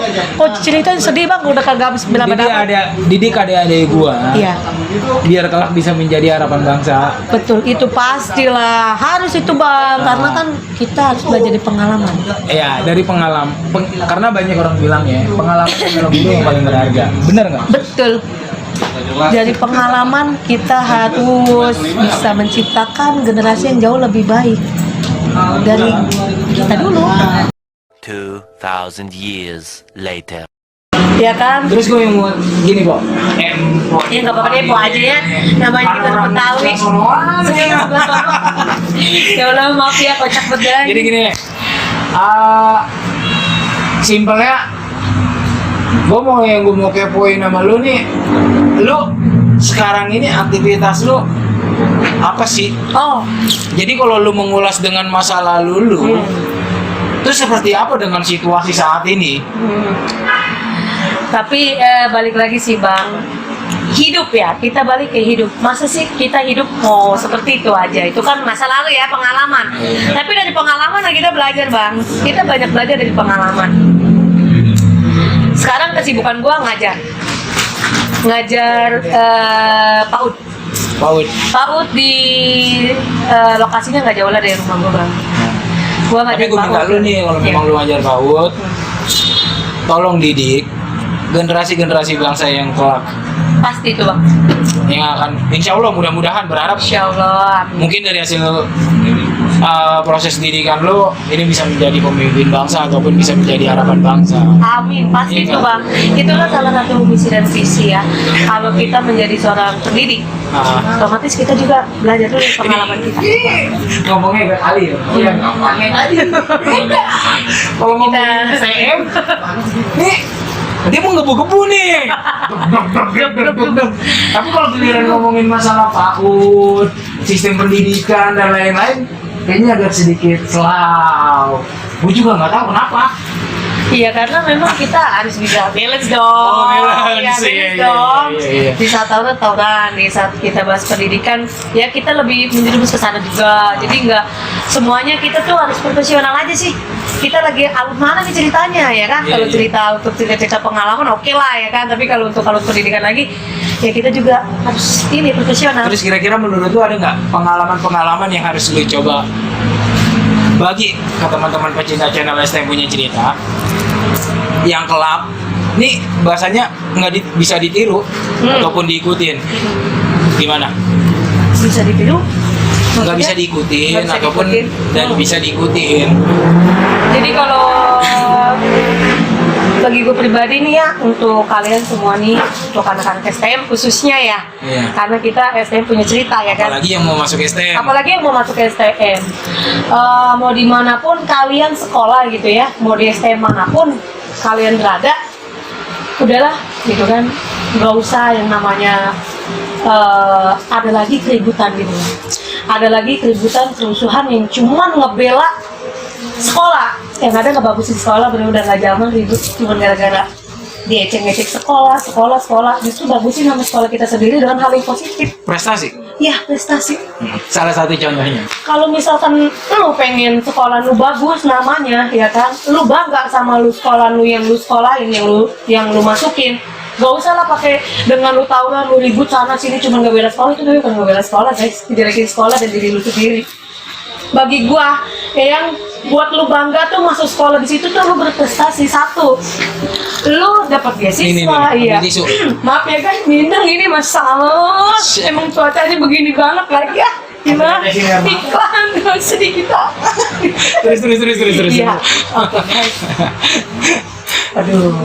ceritanya sedih bang, udah kagak habis Didik adik-adik gua. Iya. Biar kelak bisa menjadi harapan bangsa. Betul, itu pastilah harus itu bang, karena kan kita harus belajar dari pengalaman. Ya, dari pengalaman. Karena banyak orang bilang ya, pengalaman dalam hidup yang paling berharga. Bener nggak? Betul. Dari pengalaman kita harus bisa menciptakan generasi yang jauh lebih baik dari kita dulu. 2,000 years later. Ya kan? Terus gue yang mau gini, Bo. Ya nggak apa-apa deh, po aja ya. Namanya kita orang Betawi. Ya Allah, maaf ya, kocak beneran. Jadi gini, simpelnya, gue mau kepoin sama lu nih. Lu sekarang ini aktivitas lu apa sih? Oh, Jadi kalau lu mengulas dengan masa lalu lu, itu seperti apa dengan situasi saat ini? tapi balik lagi sih bang, hidup ya, kita balik ke hidup. Masa sih kita hidup mau seperti itu aja? Itu kan masa lalu ya, pengalaman. Tapi dari pengalaman kita belajar bang, kita banyak belajar dari pengalaman. Sekarang kesibukan gua ngajar PAUD. PAUD di lokasinya nggak jauh lah dari rumah gua bang. Gua ngajar Tapi gue minta lu nih, kalau memang lu ngajar PAUD, tolong didik generasi bangsa yang kelak, pasti itu bang. yang akan, insya Allah mudah-mudahan berharap Insya Allah. mungkin dari hasil proses didikan lo ini bisa menjadi pemimpin bangsa ataupun bisa menjadi harapan bangsa. Amin, pasti itu bang. Itulah salah satu misi dan visi ya. Kalau kita menjadi seorang pendidik, otomatis kita juga belajar dulu dari pengalaman kita. Ngomongnya gak kali ya? Iya, ngomongnya aja. Kalau ngomongin STM, nih dia mau ngebu-gebu nih. Tapi kalau giliran ngomongin masalah PAUD, sistem pendidikan dan lain-lain, kayaknya agak sedikit slow. Gue juga nggak tahu kenapa. Iya, karena memang kita harus bisa balance dong. Oh, balance. Iya, balance Iya, dong. iya. Di saat tawuran, di saat kita bahas pendidikan, ya kita lebih menjerumus ke sana juga. Jadi nggak semuanya kita tuh harus profesional aja sih. Kita lagi alur mana nih ceritanya ya kan? Iya, Kalau iya. cerita untuk cerita pengalaman oke lah ya kan. Tapi kalau untuk alur pendidikan lagi, ya kita juga harus ini profesional. Terus kira-kira menurut lu ada nggak pengalaman-pengalaman yang harus lu coba bagi ke teman-teman pecinta channel STM punya cerita yang kelap? Nih bahasanya bisa ditiru ataupun diikutin. Gimana? Bisa ditiru? Nggak bisa diikutin Nggak bisa ataupun diikutin. dan bisa diikutin. Jadi kalau bagi gue pribadi nih ya, untuk kalian semua nih, untuk anak-anak STM khususnya ya, Iya. karena kita STM punya cerita ya kan. Apalagi yang mau masuk STM. Apalagi yang mau masuk STM, mau dimanapun kalian sekolah gitu ya, mau di STM manapun kalian berada, udahlah gitu kan, nggak usah yang namanya ada lagi keributan gitu, ada lagi keributan kerusuhan yang cuma ngebela sekolah, yang ada ngebagusin sekolah, bener-bener nggak zaman ribut cuma gara-gara diecek-ngecek sekolah, justru bagusin nama sekolah kita sendiri dengan hal yang positif. Prestasi. Ya, prestasi. Salah satu contohnya. Kalau misalkan lu pengen sekolah lu bagus namanya, ya kan, lu bangga sama lu sekolah lu yang lu sekolahin, yang lu masukin. Gak usah lah pakai dengan lu tawuran, lu ribut sana sini cuma nggak bela sekolah, itu bukan nggak bela sekolah guys, dijelekin sekolah dan diri lu sendiri. Bagi gua, ya yang buat lu bangga tuh masuk sekolah di situ tuh lu berprestasi. Satu, lu dapat beasiswa, iya. ini tisu. Maaf ya guys, Minang ini masalah. Emang cuacanya begini banget lagi ya. Gimana? Iklan sedikit. Terus. Iya. Oke guys. Aduh.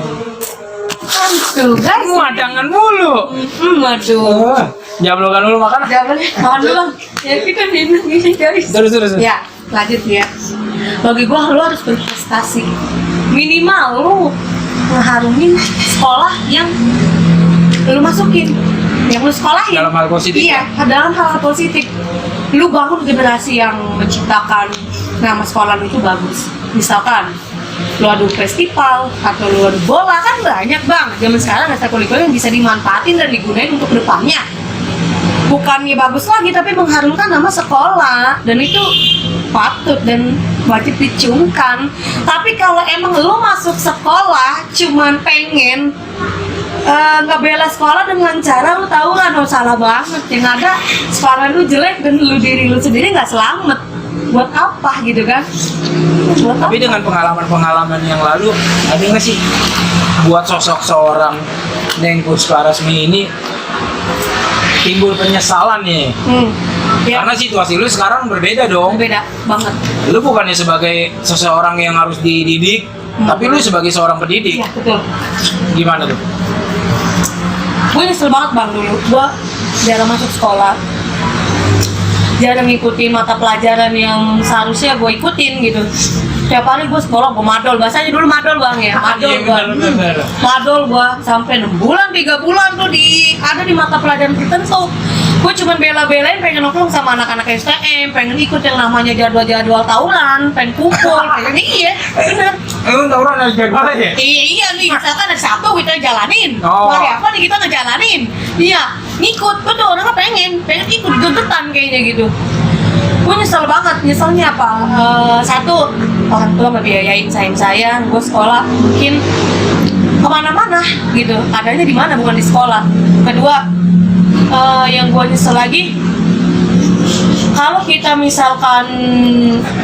Aduh guys. Madangan mulu. Aduh. Jablokan dulu makan. Jangan makan dulu bang. Ya kita minum ini guys. Terus. Ya, lanjut ya. Bagi gua lu harus berprestasi. Minimal lu ngeharumin sekolah yang lu masukin, yang lu sekolahin. Dalam hal positif. Iya, dalam hal positif. Lu bangun generasi yang menciptakan nama sekolah lu itu bagus. Misalkan lu adu festival atau lu adu bola, kan banyak bang. Zaman sekarang ekstrakurikuler yang bisa dimanfaatin dan digunain untuk kedepannya. Bukannya bagus lagi, tapi mengharumkan nama sekolah. Dan itu patut dan wajib diciumkan. Tapi kalau emang lu masuk sekolah cuman pengen ngebela sekolah dengan cara lu tahu lah, no, salah banget. Yang ada sekolah lu jelek dan lu diri lu sendiri nggak selamat. Buat apa gitu kan? Buat Tapi apa? dengan pengalaman-pengalaman yang lalu, ada nggak sih buat sosok seorang Neng Puspa Rasmi ini timbul penyesalan nih? Ya, Karena situasi lu sekarang berbeda dong. beda banget. Lu bukannya sebagai seseorang yang harus dididik, tapi lu sebagai seorang pendidik. Iya, betul. Gimana tuh? Gue nyesel banget bang dulu. Gue jarang masuk sekolah, jarang ngikutin mata pelajaran yang seharusnya gue ikutin gitu. Tiap hari gue sekolah, gue madol. Bahasanya dulu madol bang ya, madol Iya, gue. bener. Madol gue sampai 6 bulan, 3 bulan tuh ada di mata pelajaran tertentu. Gue cuma bela-belain pengen nongkrong sama anak-anak STM, pengen ikut yang namanya jadwal-jadwal tawuran, pengen kumpul, pengen iya, bener. Emang tawuran ada jadwalnya ya? Iya nih, misalkan ada Sabtu kita jalanin. Oh. Hari apa nih kita ngejalanin? Iya, ngikut. Betul, orangnya pengen ikut tuntutan kayaknya gitu. Gue nyesel banget. Nyeselnya apa? Satu, orang tua ngebiayain saya. Gue sekolah mungkin kemana-mana gitu. Adanya di mana, bukan di sekolah. Kedua, yang gue nyesel lagi, kalau kita misalkan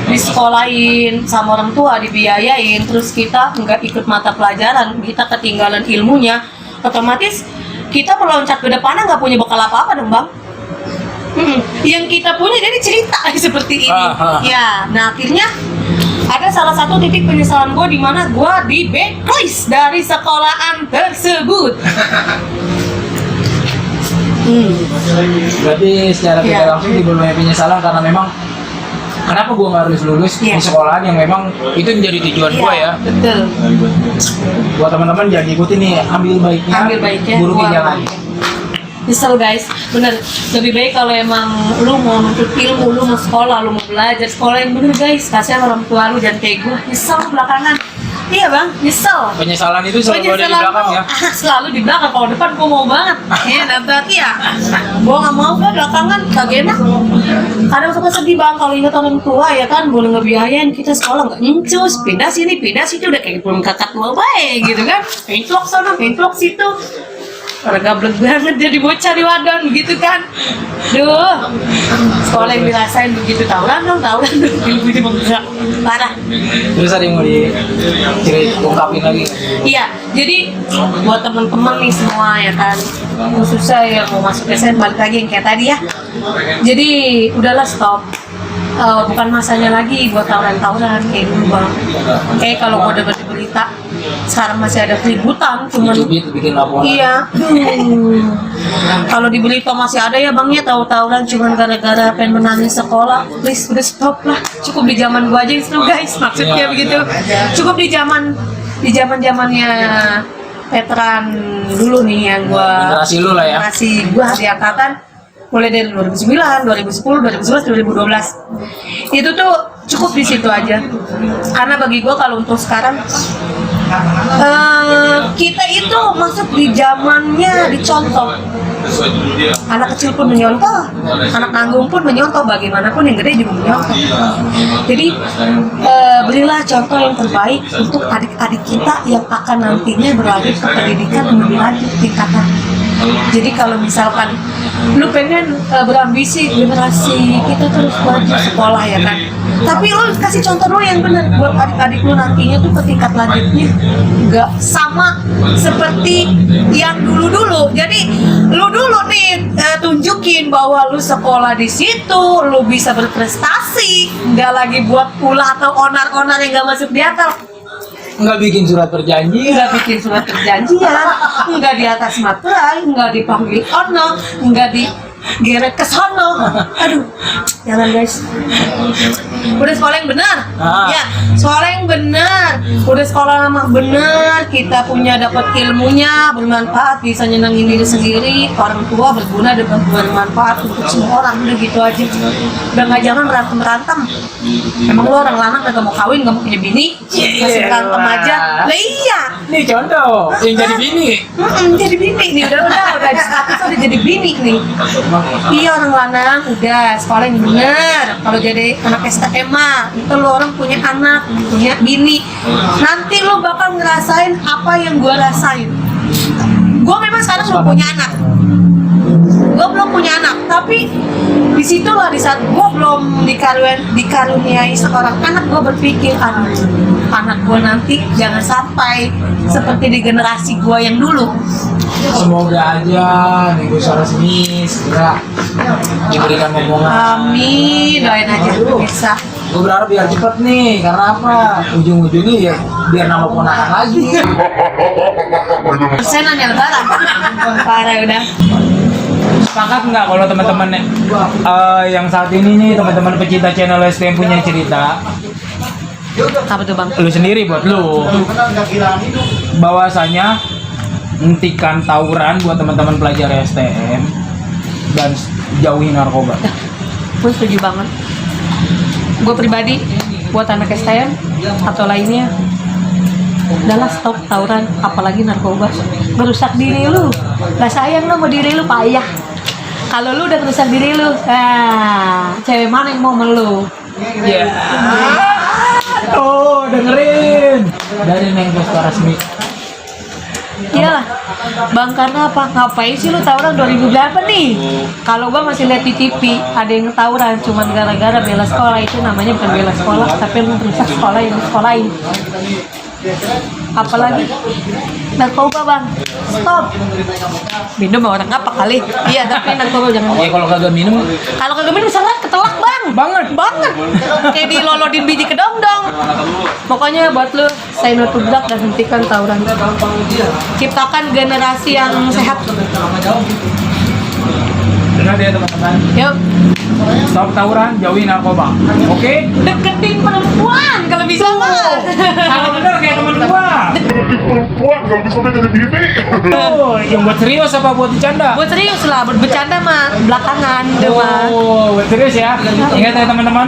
disekolahin sama orang tua, dibiayain, terus kita nggak ikut mata pelajaran, kita ketinggalan ilmunya, otomatis kita meloncat ke depannya nggak punya bekal apa-apa dong bang. Yang kita punya jadi cerita seperti ini. Ya, nah akhirnya ada salah satu titik penyesalan gue di mana gue di blacklist dari sekolahan tersebut. Berarti secara tidak Iya. langsung timbul banyak penyesalan karena memang kenapa gue nggak harus lulus Iya. di sekolahan yang memang itu menjadi tujuan gue ya. Betul. Buat teman-teman jangan ikutin nih, ambil baiknya, buruknya buang. jangan. Nyesel guys, bener. Lebih baik kalau emang lu mau nuntut ilmu, lu mau sekolah, lu mau belajar sekolah yang bener guys. Kasihan orang tua lu jangan kayak gue. Nyesel belakangan. Iya bang, nyesel. Penyesalan itu selalu ada di belakang ya. Selalu di belakang. Kalau depan gue mau banget. Iya, nanti ya. Gue nggak mau kan belakangan, kagak enak. Kadang suka sedih bang kalau ingat orang tua ya kan, boleh ngebiayain kita sekolah nggak nyucus, pindah sini, pindah situ, udah kayak belum kakak tua baik gitu kan. Pentlok sana, pentlok situ. Orang gablek banget jadi bocah di wadon gitu kan. Duh, sekolah yang dirasain begitu, tawuran dong, ibu ini bergerak parah. Terus ada yang mau diungkapin lagi? Iya, jadi buat teman-teman nih semua ya kan, khususnya yang mau masuk SMA, balik lagi yang kayak tadi ya. Jadi udahlah stop. Bukan masanya lagi buat tawuran-tawuran kayak dulu bang. Kayak kalau gue dapat di berita sekarang masih ada keributan, cuman Cubit bikin laporan. iya. Kalau di berita masih ada ya bang ya tawuran cuman gara-gara pengen menangin sekolah. Please udah stop lah. Cukup di zaman gua aja itu guys, maksudnya begitu. Cukup di zamannya veteran dulu nih yang gua Generasi lu lah ya. generasi gua di angkatan mulai dari 2009, 2010, 2011, 2012 itu tuh cukup di situ aja. Karena bagi gua kalau untuk sekarang kita itu masuk di zamannya dicontoh. Anak kecil pun menyontoh, anak nanggung pun menyontoh, bagaimanapun yang gede juga menyontoh. Jadi berilah contoh yang terbaik untuk adik-adik kita yang akan nantinya berlanjut ke pendidikan yang lebih lanjut tingkatan. Jadi kalau misalkan lu pengen berambisi generasi kita terus wajib sekolah ya kan, tapi lu kasih contoh dulu yang benar buat adik-adik lu nantinya tuh ke tingkat lanjutnya nggak sama seperti yang dulu-dulu. Jadi lu dulu nih tunjukin bahwa lu sekolah di situ, lu bisa berprestasi, nggak lagi buat ulah atau onar-onar yang nggak masuk di akal. Nggak bikin surat perjanjian. Nggak bikin surat perjanjian, nggak di atas materai, nggak dipanggil ono, nggak digeret ke sono. Aduh, jangan guys. Udah sekolah yang benar, ya sekolah yang benar, udah sekolah lama benar, kita punya dapat ilmunya bermanfaat, bisa nyenangin diri sendiri, orang tua berguna dan bermanfaat untuk semua orang. Udah gitu aja, udah nggak jangan berantem. Emang lu orang lanang nggak mau kawin, nggak mau punya bini, masih berantem aja. Lah iya. Nih contoh yang jadi bini. Jadi bini nih, udah di status udah jadi bini nih. Iya orang lanang udah sekolah yang Bener, kalau jadi anak STM mah, itu lo orang punya anak, punya bini, nanti lo bakal ngerasain apa yang gue rasain. Gue memang sekarang belum punya anak, tapi di situ lah, di saat gue belum dikaruniai seorang anak, gue berpikir, anak gue nanti jangan sampai seperti di generasi gue yang dulu. Semoga aja negosiasi resmi segera diberikan momongan. Amin, doain aja bisa. Gue berharap biar cepet nih, karena apa? Ujung-ujungnya ya biar nama ponakan lagi. Persenannya lebaran. Parah udah. Sepakat nggak kalau teman-teman yang saat ini nih, teman-teman pecinta channel STM punya cerita, Apa tuh bang? lu sendiri buat lu, bahwasanya hentikan tawuran buat teman-teman pelajar STM dan jauhi narkoba. Gue setuju banget. Gue pribadi buat anak STM atau lainnya, udahlah stop tawuran, apalagi narkoba. Merusak diri lu, gak sayang lu sama diri lu, payah. Kalau lu udah merusak diri lu, cewek mana yang mau melu? Ya, tuh dengerin dari Menko resmi. Iyalah, bang, karena apa? Ngapain sih lu tawuran 2000 berapa nih? Kalau gua masih lihat di TV ada yang tawuran cuman gara-gara bela sekolah, itu namanya bukan bela sekolah, tapi lu merusak sekolah yang disekolahin. Apalagi narkoba bang, stop. Minum orang apa kali? Iya, tapi narkoba jangan. Ya kalau kagak minum, Kalau kagak minum sangat ketelak bang. banget. Kayak dilolodin biji kedong-dong. Pokoknya buat lu, say no to drug dan hentikan tawuran. Ciptakan generasi yang sehat. Dengar ya teman-teman. Yuk, Stop tawuran, jauhi narkoba. Oke? deketin perempuan kalau bisa mah. Kalau bener kayak temen gua. Perempuan gak bisa jadi bini. Tuh, yang buat serius apa buat bercanda? Buat serius lah, buat bercanda mah belakangan, udah mah. Oh, buat serius ya. Ingat ya teman-teman.